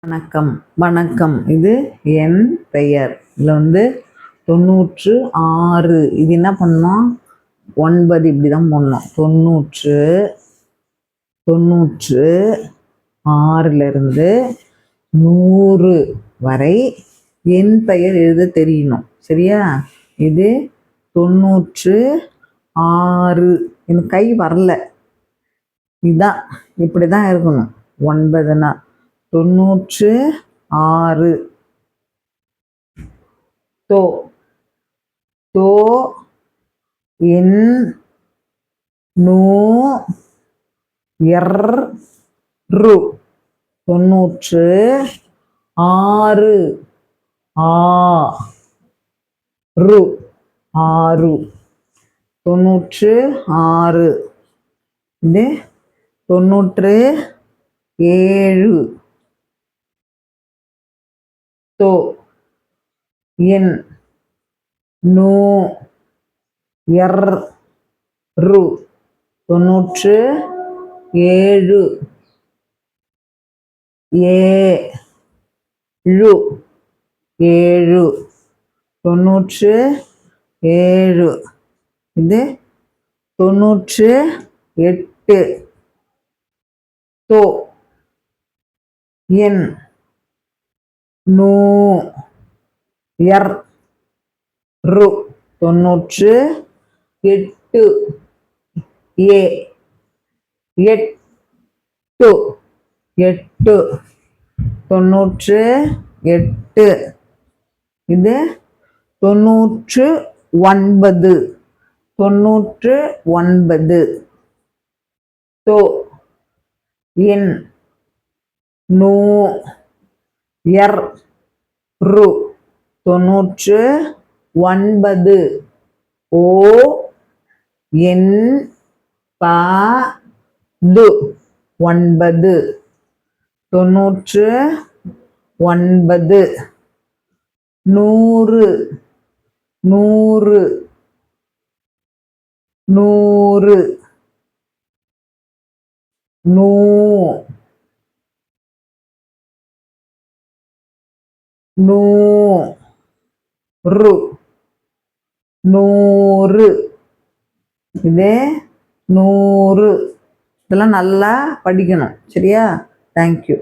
வணக்கம் வணக்கம். இது என் பெயர். இதில் 96. இது என்ன பண்ணோம்? 9 இப்படி தான் போடணும். 96லிருந்து 100 வரை என் பெயர் எழுத தெரியணும். சரியா? இது 96. எனக்கு கை வரல. இதுதான் இப்படி தான் இருக்கணும். 9னா 96. தோ தோ என் நூ எர் ரு 96 ஆ ரு 6 96. இது 97. தோ என் நூ எர் ரு 97. ஏழு 97. இது 98. தோ என் நூ எர் ரு 98. எட்டு 98. இது 99. தோ என் நூ எர் ரு 99. ஓ என் ப து 9. 99. 100 நூ 100. இது 100. இதெல்லாம் நல்லா படிக்கணும். சரியா? தேங்க்யூ.